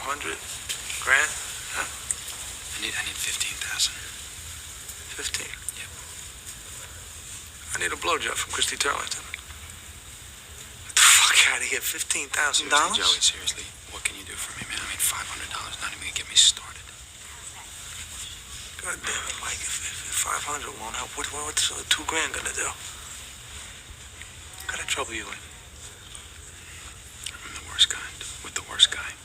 400 grand? Huh? I need 15,000. 15? Yep. I need a blowjob from Christy Turlington. Get the fuck out of here, $15,000? Joey, seriously, what can you do for me, man? I mean, $500, not even gonna get me started. God damn it, Mike, if 500 won't help, what's $2 grand gonna do? What kind of trouble you in? I'm the worst kind, with the worst guy.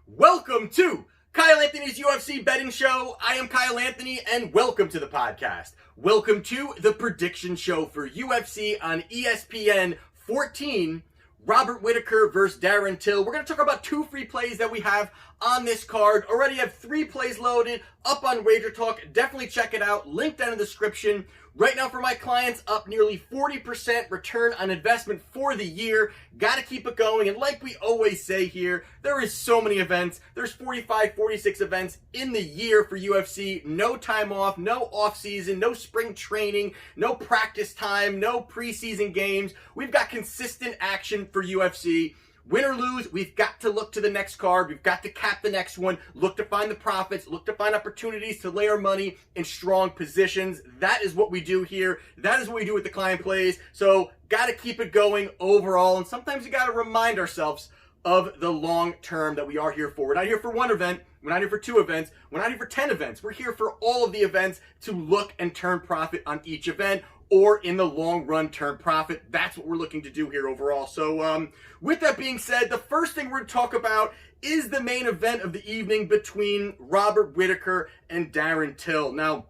Welcome to Kyle Anthony's UFC betting show. I am Kyle Anthony, and welcome to the podcast. Welcome to the prediction show for UFC on ESPN 14. Robert Whittaker versus Darren Till. We're going to talk about two free plays that we have on this card. Already have 3 plays loaded up on Wagertalk. Definitely check it out. Link down in the description. Right now for my clients, up nearly 40% return on investment for the year. Got to keep it going. And like we always say here, there is so many events. There's 45, 46 events in the year for UFC. No time off, no off season, no spring training, no practice time, no preseason games. We've got consistent action for UFC. Win or lose, we've got to look to the next card. We've got to cap the next one, look to find the profits, look to find opportunities to lay our money in strong positions. That is what we do here. That is what we do with the client plays. So got to keep it going overall. And sometimes you got to remind ourselves of the long term that we are here for. We're not here for one event. We're not here for 2 events. We're not here for 10 events. We're here for all of the events to look and turn profit on each event, or in the long run turn profit. That's what we're looking to do here overall. So with that being said, the first thing we're going to talk about is the main event of the evening between Robert Whittaker and Darren Till. Now,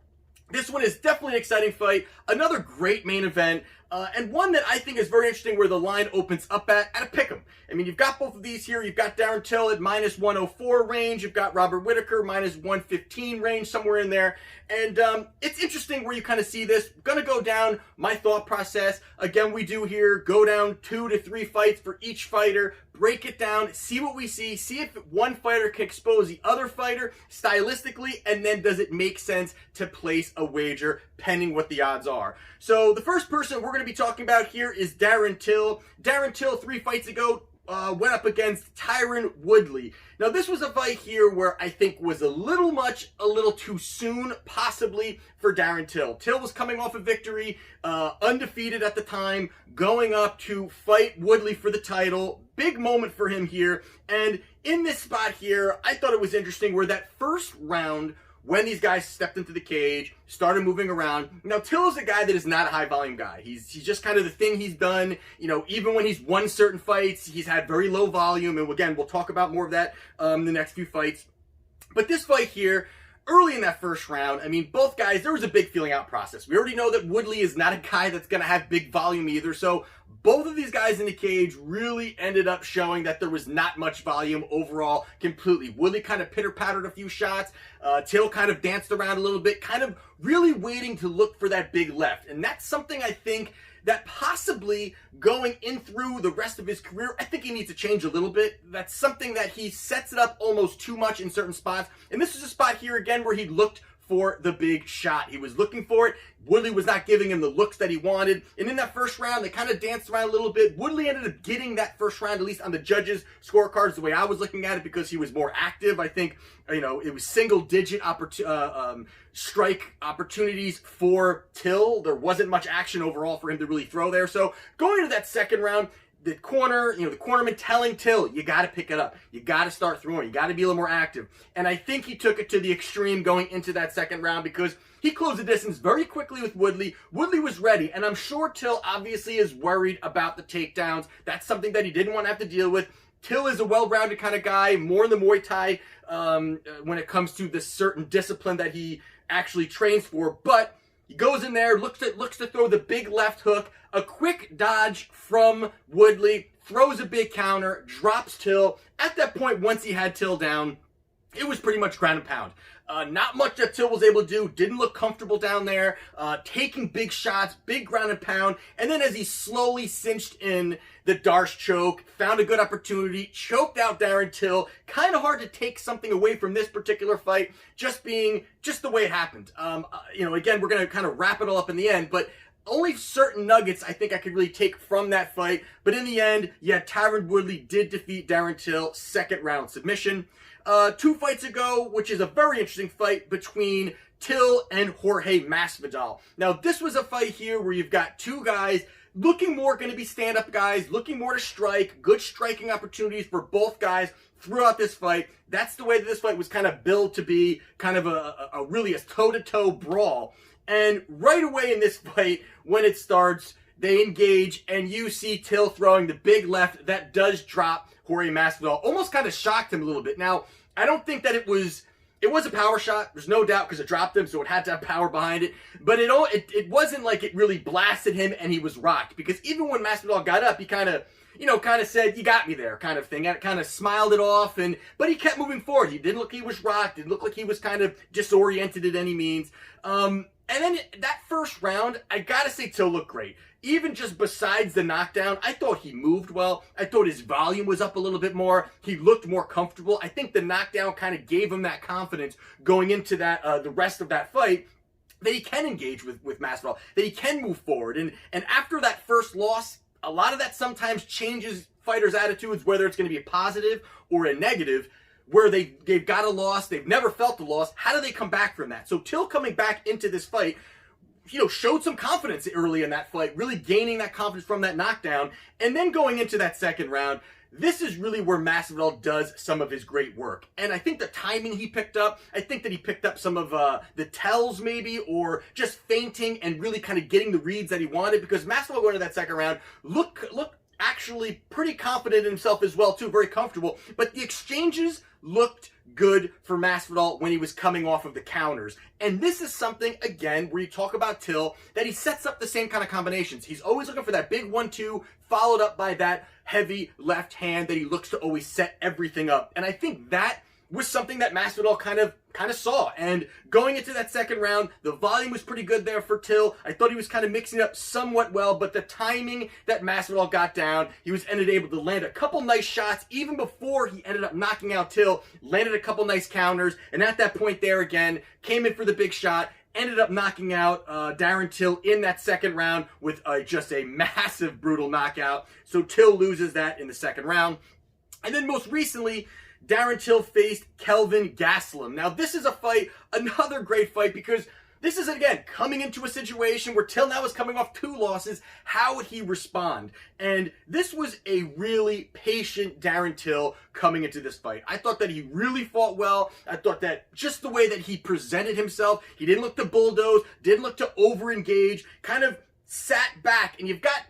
this one is definitely an exciting fight. Another great main event. And one that I think is very interesting where the line opens up at a pick'em. I mean, you've got both of these here. You've got Darren Till at minus 104 range. You've got Robert Whittaker minus 115 range, somewhere in there. And it's interesting where you kind of see this. Gonna go down my thought process. Again, we do here, go down 2 to 3 fights for each fighter, break it down, see what we see if one fighter can expose the other fighter stylistically, and then does it make sense to place a wager pending what the odds are. So the first person we're going to be talking about here is Darren Till. Darren Till, 3 fights ago, went up against Tyron Woodley. Now, this was a fight here where I think was a little too soon, possibly, for Darren Till. Till was coming off a victory, undefeated at the time, going up to fight Woodley for the title. Big moment for him here. And in this spot here, I thought it was interesting where that first round, when these guys stepped into the cage, started moving around. Now, Till is a guy that is not a high-volume guy. He's just kind of the thing he's done. You know, even when he's won certain fights, he's had very low volume. And again, we'll talk about more of that in the next few fights. But this fight here, early in that first round, I mean, both guys, there was a big feeling out process. We already know that Woodley is not a guy that's going to have big volume either. So both of these guys in the cage really ended up showing that there was not much volume overall completely. Woodley kind of pitter-pattered a few shots. Till kind of danced around a little bit, kind of really waiting to look for that big left. And that's something I think that possibly going in through the rest of his career, I think he needs to change a little bit. That's something that he sets it up almost too much in certain spots. And this is a spot here again where he looked for the big shot. He was looking for it. Woodley was not giving him the looks that he wanted. And in that first round, they kind of danced around a little bit. Woodley ended up getting that first round, at least on the judges' scorecards, the way I was looking at it, because he was more active. I think, you know, it was single-digit strike opportunities for Till. There wasn't much action overall for him to really throw there. So going into that second round, the cornerman telling Till, you got to pick it up. You got to start throwing. You got to be a little more active. And I think he took it to the extreme going into that second round because he closed the distance very quickly with Woodley. Woodley was ready, and I'm sure Till obviously is worried about the takedowns. That's something that he didn't want to have to deal with. Till is a well-rounded kind of guy, more in the Muay Thai when it comes to the certain discipline that he actually trains for. But he goes in there, looks to throw the big left hook, a quick dodge from Woodley, throws a big counter, drops Till. At that point, once he had Till down, it was pretty much ground and pound. Not much that Till was able to do. Didn't look comfortable down there. Taking big shots, big ground and pound. And then as he slowly cinched in the Darce choke, found a good opportunity, choked out Darren Till. Kind of hard to take something away from this particular fight, just the way it happened. Again, we're going to kind of wrap it all up in the end, but only certain nuggets I think I could really take from that fight. But in the end, yeah, Tyron Woodley did defeat Darren Till, second round submission. 2 fights ago, which is a very interesting fight between Till and Jorge Masvidal. Now, this was a fight here where you've got 2 guys looking more going to be stand-up guys, looking more to strike, good striking opportunities for both guys throughout this fight. That's the way that this fight was kind of billed to be, kind of a really a toe-to-toe brawl. And right away in this fight, when it starts, they engage, and you see Till throwing the big left that does drop Jorge Masvidal. Almost kind of shocked him a little bit. Now, I don't think that it was a power shot. There's no doubt because it dropped him, so it had to have power behind it. But it wasn't like it really blasted him and he was rocked. Because even when Masvidal got up, he kind of said, "You got me there," kind of thing. And kind of smiled it off, but he kept moving forward. He didn't look like he was rocked. Didn't look like he was kind of disoriented at any means. And then that first round, I gotta say, Till looked great. Even just besides the knockdown, I thought he moved well. I thought his volume was up a little bit more. He looked more comfortable. I think the knockdown kind of gave him that confidence going into that the rest of that fight, that he can engage with Masvidal, that he can move forward. And after that first loss, a lot of that sometimes changes fighters' attitudes, whether it's going to be a positive or a negative. Where they've got a loss, they've never felt a loss. How do they come back from that? So Till coming back into this fight, showed some confidence early in that fight, really gaining that confidence from that knockdown. And then going into that second round, this is really where Masvidal does some of his great work. And I think the timing he picked up, I think that he picked up some of the tells maybe, or just feinting and really kind of getting the reads that he wanted, because Masvidal going into that second round looked actually pretty confident in himself as well too, very comfortable. But the exchanges looked good for Masvidal when he was coming off of the counters. And this is something, again, where you talk about Till, that he sets up the same kind of combinations. He's always looking for that big 1-2, followed up by that heavy left hand that he looks to always set everything up. And I think that was something that Masvidal kind of saw. And going into that second round, the volume was pretty good there for Till. I thought he was kind of mixing it up somewhat well, but the timing that Masvidal got down, he was able to land a couple nice shots even before he ended up knocking out Till, landed a couple nice counters, and at that point there again, came in for the big shot, ended up knocking out Darren Till in that second round with just a massive, brutal knockout. So Till loses that in the second round. And then most recently, Darren Till faced Kelvin Gastelum. Now, this is a fight, another great fight, because this is, again, coming into a situation where Till now is coming off 2 losses. How would he respond? And this was a really patient Darren Till coming into this fight. I thought that he really fought well. I thought that just the way that he presented himself, he didn't look to bulldoze, didn't look to over-engage, kind of sat back. And you've got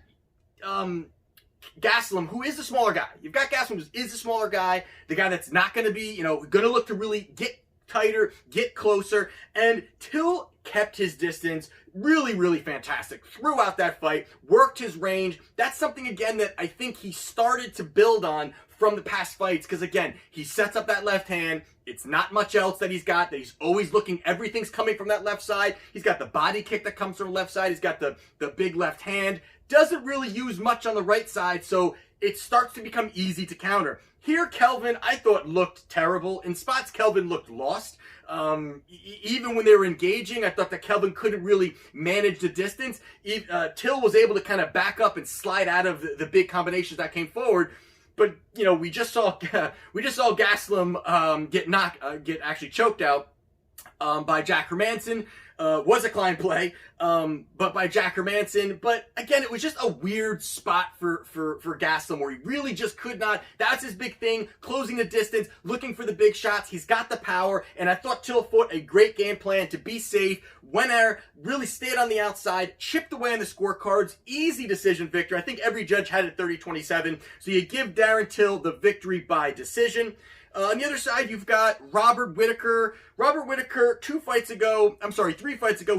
Gastelum, who is the smaller guy. You've got Gastelum, who is the smaller guy, the guy that's not going to be, going to look to really get tighter, get closer, and Till kept his distance. Really, really fantastic throughout that fight, worked his range. That's something, again, that I think he started to build on from the past fights, because, again, he sets up that left hand. It's not much else that he's got, that he's always looking, everything's coming from that left side. He's got the body kick that comes from the left side. He's got the big left hand. Doesn't really use much on the right side, so it starts to become easy to counter. Here, Kelvin, I thought, looked terrible. In spots, Kelvin looked lost. Even when they were engaging, I thought that Kelvin couldn't really manage the distance. Till was able to kind of back up and slide out of the big combinations that came forward. But we just saw Gastelum get actually choked out by Jack Hermanson. Was a Klein play, but by Jack Hermanson. But again, it was just a weird spot for Gastelum, where he really just could not. That's his big thing, closing the distance, looking for the big shots. He's got the power, and I thought Till fought a great game plan to be safe, went there, really stayed on the outside, chipped away on the scorecards. Easy decision victory. I think every judge had it 30-27. So you give Darren Till the victory by decision. On the other side, you've got Robert Whittaker. Robert Whittaker, 3 fights ago,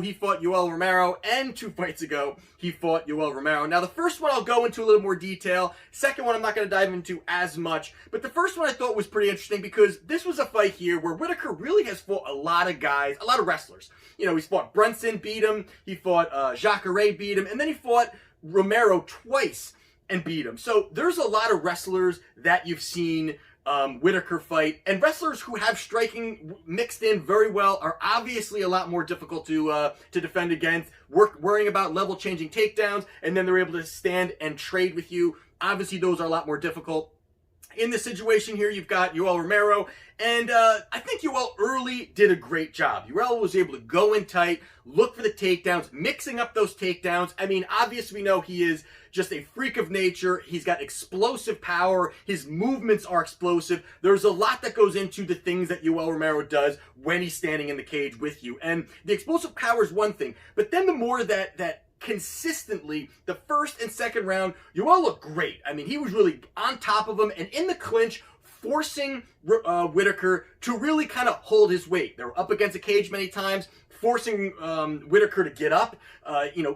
he fought Yoel Romero, and 2 fights ago, he fought Yoel Romero. Now, the first one I'll go into a little more detail. Second one I'm not going to dive into as much. But the first one I thought was pretty interesting, because this was a fight here where Whittaker really has fought a lot of guys, a lot of wrestlers. He's fought Brunson, beat him. He fought Jacare, beat him. And then he fought Romero twice. and beat him. So there's a lot of wrestlers that you've seen Whittaker fight, and wrestlers who have striking mixed in very well are obviously a lot more difficult to defend against, worrying about level changing takedowns, and then they're able to stand and trade with you. Obviously those are a lot more difficult. In this situation here, you've got Yoel Romero, and I think Yoel early did a great job. Yoel was able to go in tight, look for the takedowns, mixing up those takedowns. I mean, obviously we know he is just a freak of nature. He's got explosive power. His movements are explosive. There's a lot that goes into the things that Yoel Romero does when he's standing in the cage with you. And the explosive power is one thing, but then the more that consistently, the first and second round, Yoel looked great. I mean, he was really on top of him and in the clinch, forcing Whittaker to really kind of hold his weight. They were up against a cage many times, forcing Whittaker to get up.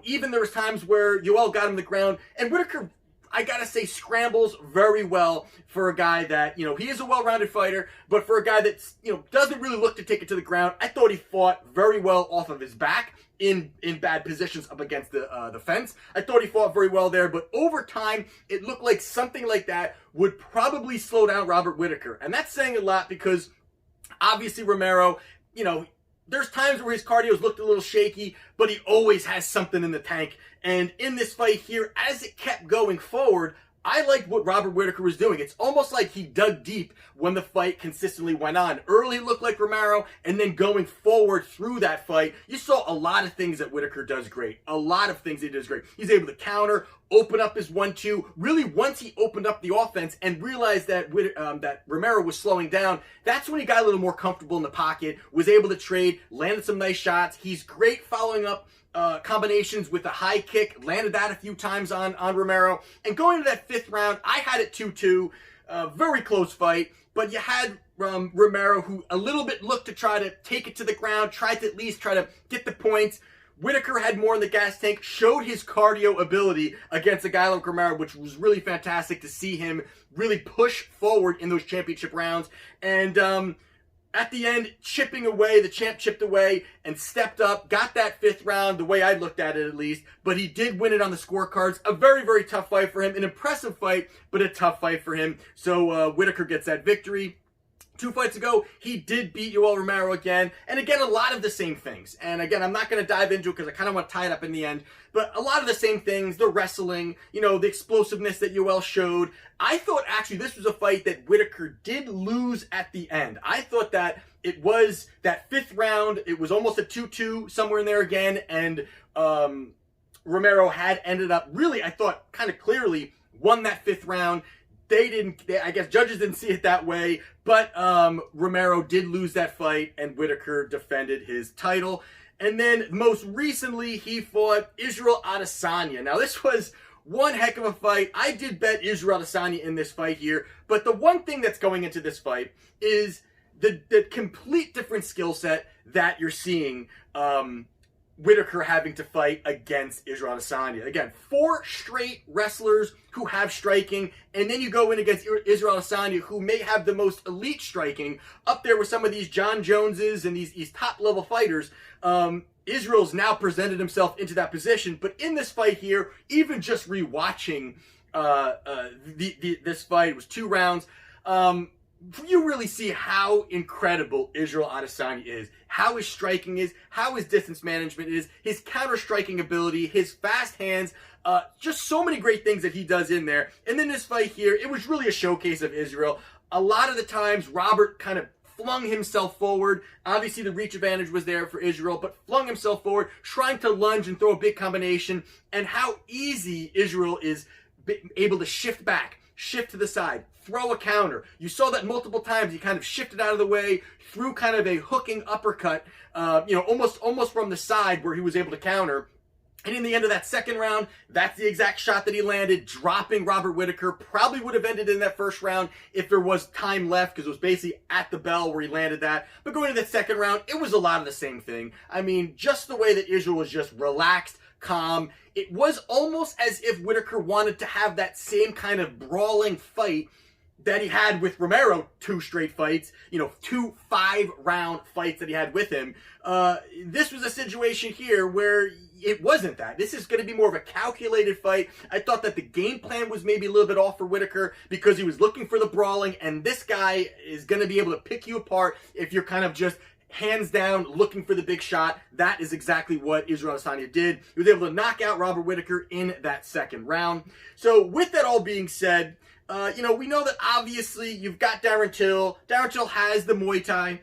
Even there was times where Yoel got him to the ground, and Whittaker, I gotta say, scrambles very well for a guy that, he is a well-rounded fighter, but for a guy that's, doesn't really look to take it to the ground. I thought he fought very well off of his back in bad positions up against the fence. I thought he fought very well there, but over time, it looked like something like that would probably slow down Robert Whittaker. And that's saying a lot because obviously Romero, there's times where his cardio looked a little shaky, but he always has something in the tank. And in this fight here, as it kept going forward, I liked what Robert Whittaker was doing. It's almost like he dug deep when the fight consistently went on. Early it looked like Romero, and then going forward through that fight, you saw a lot of things that Whittaker does great. A lot of things he does great. He's able to counter, open up his 1-2. Really, once he opened up the offense and realized that that Romero was slowing down, that's when he got a little more comfortable in the pocket, was able to trade, landed some nice shots. He's great following up combinations with a high kick, landed that a few times on Romero. And going to that fifth round, I had it 2-2, very close fight, but you had Romero who a little bit looked to try to take it to the ground, tried to at least try to get the points. Whittaker had more in the gas tank, showed his cardio ability against a guy like Romero, which was really fantastic to see him really push forward in those championship rounds. And at the end, chipping away, the champ chipped away and stepped up, got that fifth round, the way I looked at it at least, but he did win it on the scorecards. A very, very tough fight for him, an impressive fight, but a tough fight for him. So Whittaker gets that victory. 2 fights ago, he did beat Yoel Romero again, and again, a lot of the same things. And again, I'm not going to dive into it because I kind of want to tie it up in the end, but a lot of the same things, the wrestling, the explosiveness that Yoel showed. I thought actually this was a fight that Whittaker did lose at the end. I thought that it was that fifth round, it was almost a 2-2, somewhere in there again, and Romero had ended up really, I thought, kind of clearly won that fifth round. I guess judges didn't see it that way, but Romero did lose that fight, and Whittaker defended his title. And then most recently, he fought Israel Adesanya. Now, this was one heck of a fight. I did bet Israel Adesanya in this fight here, but the one thing that's going into this fight is the complete different skill set that you're seeing Whittaker having to fight against Israel Adesanya. Again, 4 straight wrestlers who have striking, and then you go in against Israel Adesanya, who may have the most elite striking, up there with some of these John Joneses and these top-level fighters. Israel's now presented himself into that position, but in this fight here, even just rewatching this fight, it was 2 rounds, you really see how incredible Israel Adesanya is, how his striking is, how his distance management is, his counter-striking ability, his fast hands, just so many great things that he does in there. And then this fight here, it was really a showcase of Israel. A lot of the times, Robert kind of flung himself forward. Obviously, the reach advantage was there for Israel, but flung himself forward, trying to lunge and throw a big combination, and how easy Israel is able to shift back, shift to the side, throw a counter. You saw that multiple times. He kind of shifted out of the way, threw kind of a hooking uppercut, almost from the side where he was able to counter. And in the end of that second round, that's the exact shot that he landed, dropping Robert Whittaker. Probably would have ended in that first round if there was time left, because it was basically at the bell where he landed that. But going to that second round, it was a lot of the same thing. I mean, just the way that Israel was just relaxed, calm. It was almost as if Whittaker wanted to have that same kind of brawling fight that he had with Romero, 2 straight fights, 2 5-round fights that he had with him. This was a situation here where it wasn't that. This is going to be more of a calculated fight. I thought that the game plan was maybe a little bit off for Whittaker because he was looking for the brawling, and this guy is going to be able to pick you apart if you're kind of just hands down looking for the big shot. That is exactly what Israel Adesanya did. He was able to knock out Robert Whittaker in that 2nd round. So with that all being said, we know that obviously you've got Darren Till. Darren Till has the Muay Thai.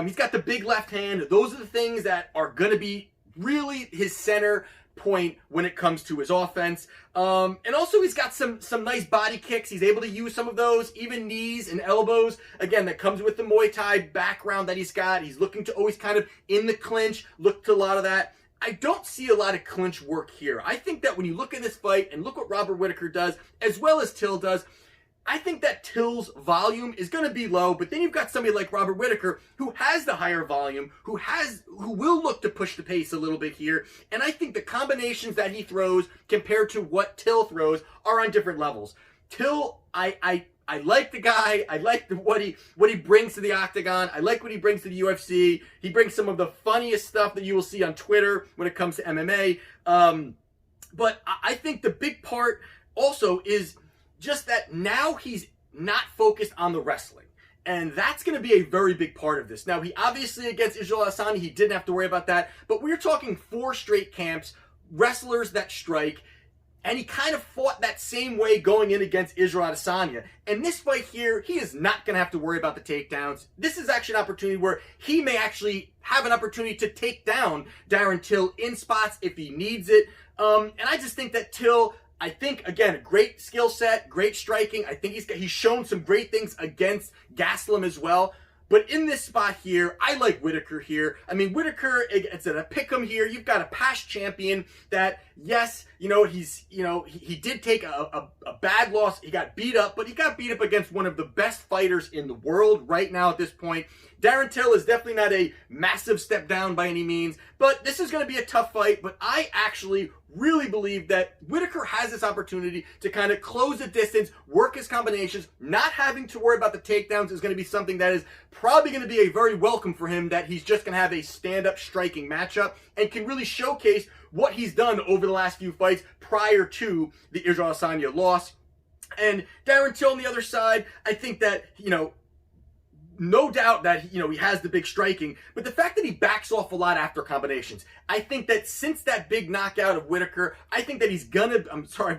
He's got the big left hand. Those are the things that are going to be really his center point when it comes to his offense. And also he's got some nice body kicks. He's able to use some of those, even knees and elbows. Again, that comes with the Muay Thai background that he's got. He's looking to always kind of in the clinch, look to a lot of that. I don't see a lot of clinch work here. I think that when you look at this fight and look what Robert Whittaker does, as well as Till does, I think that Till's volume is going to be low, but then you've got somebody like Robert Whittaker who has the higher volume, who will look to push the pace a little bit here, and I think the combinations that he throws compared to what Till throws are on different levels. Till, I like the guy. I like what he brings to the octagon. I like what he brings to the UFC. He brings some of the funniest stuff that you will see on Twitter when it comes to MMA. But I think the big part also is just that now he's not focused on the wrestling. And that's going to be a very big part of this. Now, he obviously, against Israel Adesanya, he didn't have to worry about that. But we're talking 4 straight camps, wrestlers that strike. And he kind of fought that same way going in against Israel Adesanya. And this fight here, he is not going to have to worry about the takedowns. This is actually an opportunity where he may actually have an opportunity to take down Darren Till in spots if he needs it. And I just think that Till, I think, again, a great skill set, great striking. I think he's shown some great things against Gastelum as well. But in this spot here, I like Whittaker here. I mean, Whittaker, it's a pick'em here. You've got a past champion that, yes, he did take a bad loss. He got beat up, but he got beat up against one of the best fighters in the world right now at this point. Darren Till is definitely not a massive step down by any means, but this is going to be a tough fight. But I actually really believe that Whittaker has this opportunity to kind of close the distance, work his combinations. Not having to worry about the takedowns is going to be something that is probably going to be a very welcome for him, that he's just going to have a stand-up striking matchup and can really showcase what he's done over the last few fights prior to the Israel Adesanya loss. And Darren Till on the other side, I think that, no doubt that, he has the big striking, but the fact that he backs off a lot after combinations, I think that since that big knockout of Whittaker, I think that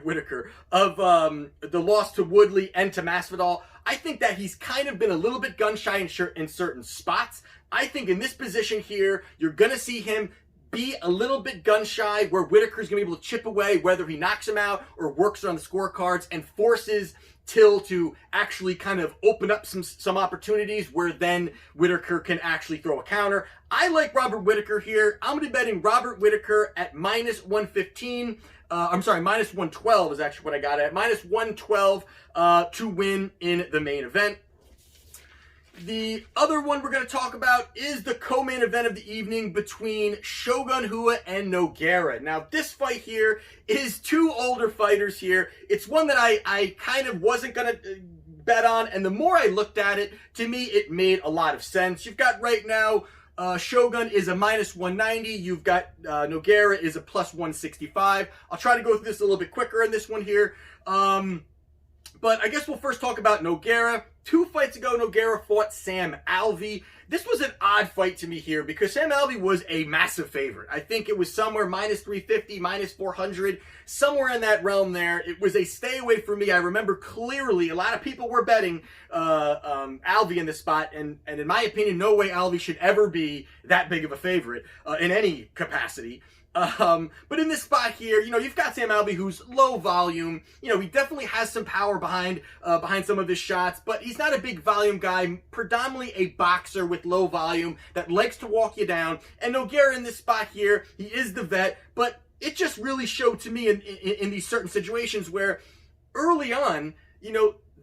Whittaker, of the loss to Woodley and to Masvidal, I think that he's kind of been a little bit gun shy in certain spots. I think in this position here, you're going to see him be a little bit gun shy, where Whittaker's going to be able to chip away, whether he knocks him out or works on the scorecards and forces Till to actually kind of open up some opportunities where then Whittaker can actually throw a counter. I like Robert Whittaker here. I'm going to be betting Robert Whittaker at -115. -112 is actually what I got at. -112 to win in the main event. The other one we're going to talk about is the co-main event of the evening between Shogun and Nogueira. Now, this fight here is 2 older fighters here. It's one that I kind of wasn't going to bet on, and the more I looked at it, to me, it made a lot of sense. You've got right now, Shogun is a -190. You've got Nogueira is a +165. I'll try to go through this a little bit quicker in this one here. But I guess we'll first talk about Nogueira. 2 fights ago, Nogueira fought Sam Alvey. This was an odd fight to me here because Sam Alvey was a massive favorite. I think it was somewhere -350, -400, somewhere in that realm there. It was a stay away for me. I remember clearly a lot of people were betting Alvey in this spot, and in my opinion, no way Alvey should ever be that big of a favorite in any capacity. But in this spot here, you've got Sam Alvey, who's low volume. He definitely has some power behind some of his shots, but he's not a big volume guy, predominantly a boxer with low volume that likes to walk you down. And Nogueira in this spot here, he is the vet, but it just really showed to me in these certain situations where early on,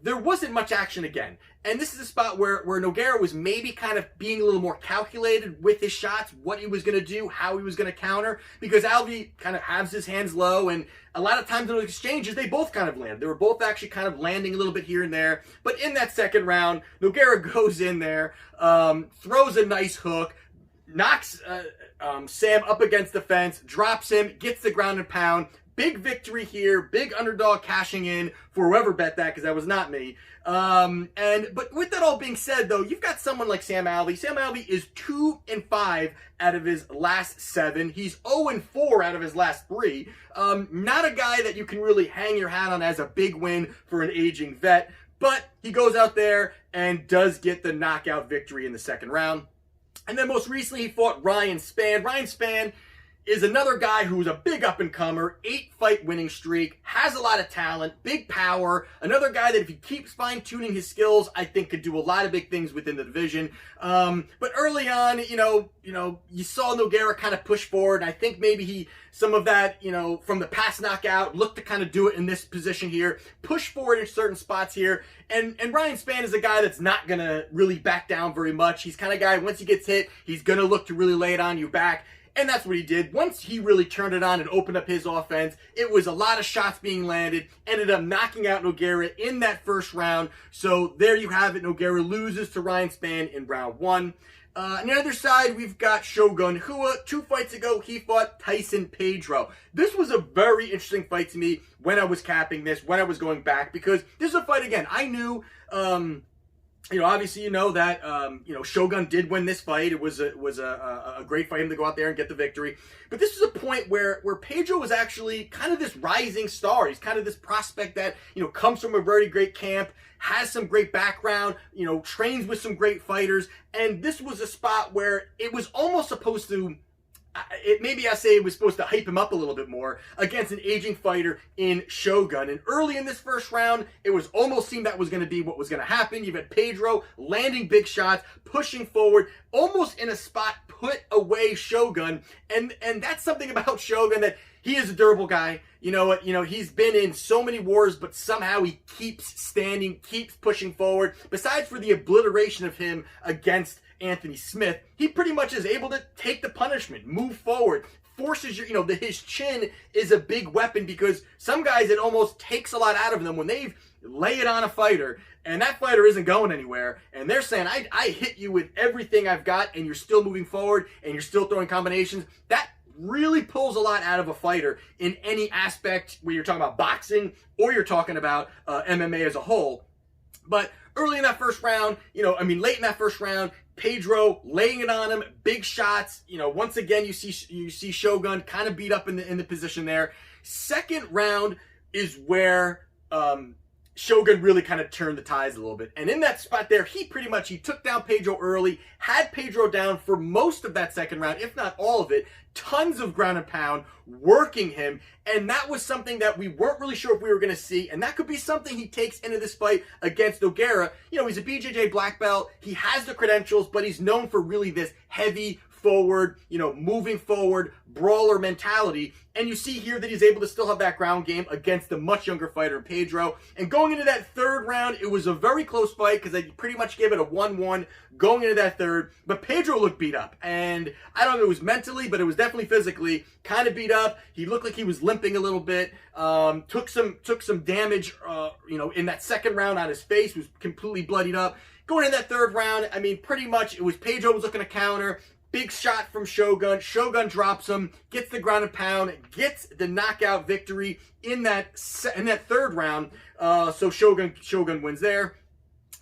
there wasn't much action again. And this is a spot where Nogueira was maybe kind of being a little more calculated with his shots, what he was going to do, how he was going to counter, because Alvey kind of has his hands low, and a lot of times in those exchanges, they both kind of land. They were both actually kind of landing a little bit here and there. But in that second round, Nogueira goes in there, throws a nice hook, knocks Sam up against the fence, drops him, gets the ground and pound. Big victory here, big underdog cashing in for whoever bet that, because that was not me. But with that all being said, though, you've got someone like Sam Alvey. Sam Alvey is 2-5 out of his last 7. He's 0-4 out of his last 3. Not a guy that you can really hang your hat on as a big win for an aging vet, but he goes out there and does get the knockout victory in the second round. And then most recently, he fought Ryan Spann. Ryan Spann is another guy who's a big up-and-comer, 8-fight winning streak, has a lot of talent, big power, another guy that if he keeps fine-tuning his skills, I think could do a lot of big things within the division. But early on, you saw Nogueira kind of push forward, and I think maybe some of that, from the past knockout, looked to kind of do it in this position here, push forward in certain spots here, and Ryan Spann is a guy that's not going to really back down very much. He's kind of guy, once he gets hit, he's going to look to really lay it on you back. And that's what he did. Once he really turned it on and opened up his offense, it was a lot of shots being landed, ended up knocking out Nogueira in that first round. So there you have it. Nogueira loses to Ryan Spann in round 1. On the other side, we've got Shogun, who 2 fights ago, he fought Tyson Pedro. This was a very interesting fight to me when I was capping this, when I was going back, because this is a fight, again, I knew... obviously that Shogun did win this fight. It was a great fight for him to go out there and get the victory. But this is a point where Pedro was actually kind of this rising star. He's kind of this prospect that comes from a very great camp, has some great background, trains with some great fighters, and this was a spot where it was almost supposed to. Maybe I say it was supposed to hype him up a little bit more against an aging fighter in Shogun. And early in this first round, it was almost seemed that was going to be what was going to happen. You've had Pedro landing big shots, pushing forward, almost in a spot, put away Shogun. And that's something about Shogun, that he is a durable guy. He's been in so many wars, but somehow he keeps standing, keeps pushing forward. Besides for the obliteration of him against Anthony Smith, he pretty much is able to take the punishment, move forward, forces his chin is a big weapon, because some guys, it almost takes a lot out of them when they lay it on a fighter, and that fighter isn't going anywhere, and they're saying, I hit you with everything I've got, and you're still moving forward, and you're still throwing combinations. That really pulls a lot out of a fighter in any aspect, where you're talking about boxing or you're talking about MMA as a whole. But early in that first round, late in that first round, Pedro laying it on him, big shots. Once again, you see Shogun kind of beat up in the position there. Second round is where Shogun really kind of turned the tides a little bit. And in that spot there, he took down Pedro early, had Pedro down for most of that second round, if not all of it. Tons of ground and pound, working him, and that was something that we weren't really sure if we were going to see, and that could be something he takes into this fight against Nogueira. He's a BJJ black belt, he has the credentials, but he's known for really this heavy forward, moving forward, brawler mentality. And you see here that he's able to still have that ground game against the much younger fighter in Pedro. And going into that third round, it was a very close fight, because they pretty much gave it a 1-1 going into that third. But Pedro looked beat up. And I don't know if it was mentally, but it was definitely physically kind of beat up. He looked like he was limping a little bit. Took some damage, in that second round on his face, was completely bloodied up. Going into that third round, pretty much it was Pedro was looking to counter. Big shot from Shogun. Shogun drops him, gets the ground and pound, gets the knockout victory in that third round. So Shogun wins there.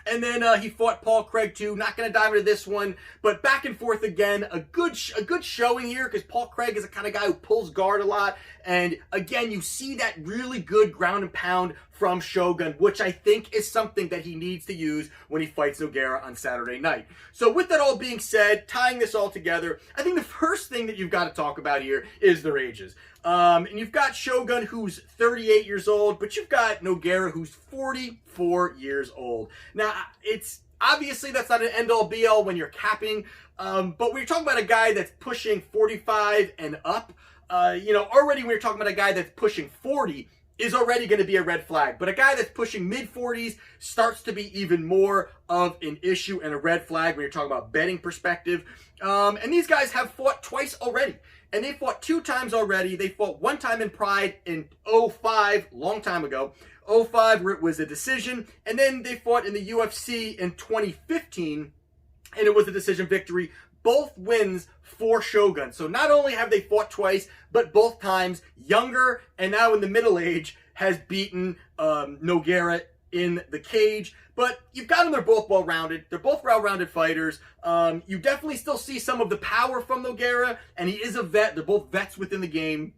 And then he fought Paul Craig too. Not going to dive into this one, but back and forth again. A good showing here, because Paul Craig is the kind of guy who pulls guard a lot. And again, you see that really good ground and pound from Shogun, which I think is something that he needs to use when he fights Nogueira on Saturday night. So with that all being said, tying this all together, I think the first thing that you've got to talk about here is their ages. And you've got Shogun, who's 38 years old, but you've got Nogueira, who's 44 years old. Now, it's obviously that's not an end-all be-all when you're capping, but when you're talking about a guy that's pushing 45 and up, already when you're talking about a guy that's pushing 40, is already going to be a red flag. But a guy that's pushing mid-40s starts to be even more of an issue and a red flag when you're talking about betting perspective. And these guys have fought twice already. And they fought 2 times already. They fought 1 time in Pride in 05, long time ago. 05, where it was a decision. And then they fought in the UFC in 2015, and it was a decision victory. Both wins for Shogun. So not only have they fought twice, but both times younger and now in the middle age has beaten Nogueira in the cage. But you've got them, they're both well-rounded. They're both well-rounded fighters. You definitely still see some of the power from Nogueira, and he is a vet. They're both vets within the game.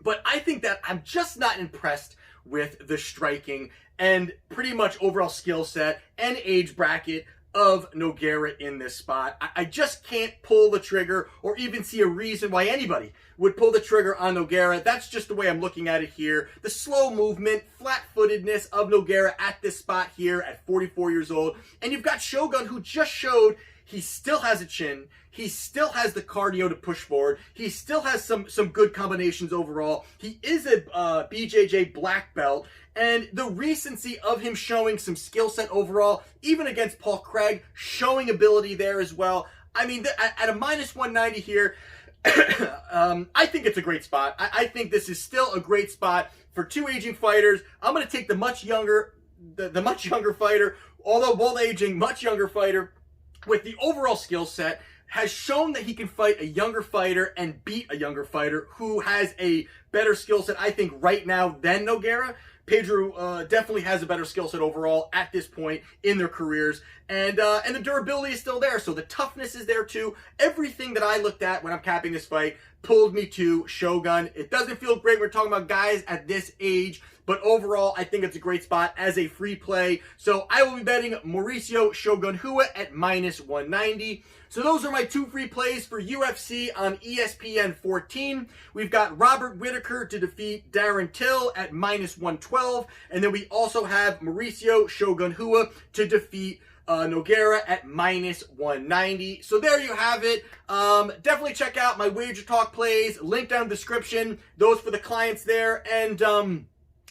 But I think that I'm just not impressed with the striking and pretty much overall skill set and age bracket of Nogueira in this spot. I just can't pull the trigger or even see a reason why anybody would pull the trigger on Nogueira. That's just the way I'm looking at it here. The slow movement, flat-footedness of Nogueira at this spot here at 44 years old. And you've got Shogun, who just showed he still has a chin. He still has the cardio to push forward. He still has some good combinations overall. He is a BJJ black belt. And the recency of him showing some skill set overall, even against Paul Craig, showing ability there as well. I mean, at a minus 190 here, I think it's a great spot. I think this is still a great spot for 2 aging fighters. I'm going to take the much younger fighter, although both aging, much younger fighter with the overall skill set, has shown that he can fight a younger fighter and beat a younger fighter who has a better skill set, I think, right now than Nogueira. Pedro definitely has a better skill set overall at this point in their careers. And the durability is still there, so the toughness is there too. Everything that I looked at when I'm capping this fight pulled me to Shogun. It doesn't feel great. We're talking about guys at this age, but overall, I think it's a great spot as a free play. So I will be betting Mauricio Shogun Rua at minus 190. So those are my 2 free plays for UFC on ESPN 14. We've got Robert Whittaker to defeat Darren Till at minus 112. And then we also have Mauricio Shogun Rua to defeat Nogueira at minus 190. So there you have it. Definitely check out my Wagertalk plays. Link down in the description. Those for the clients there. And I'm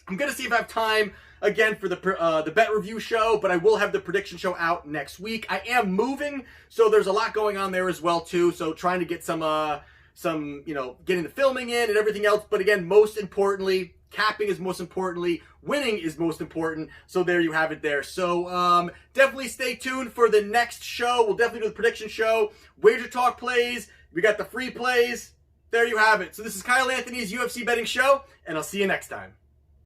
going to see if I have time again for the bet review show, but I will have the prediction show out next week. I am moving, so there's a lot going on there as well too. So trying to get some getting the filming in and everything else. But again, most importantly, capping is most importantly, winning is most important. So there you have it there. So definitely stay tuned for the next show. We'll definitely do the prediction show. Wagertalk plays. We got the free plays. There you have it. So this is Kyle Anthony's UFC betting show, and I'll see you next time.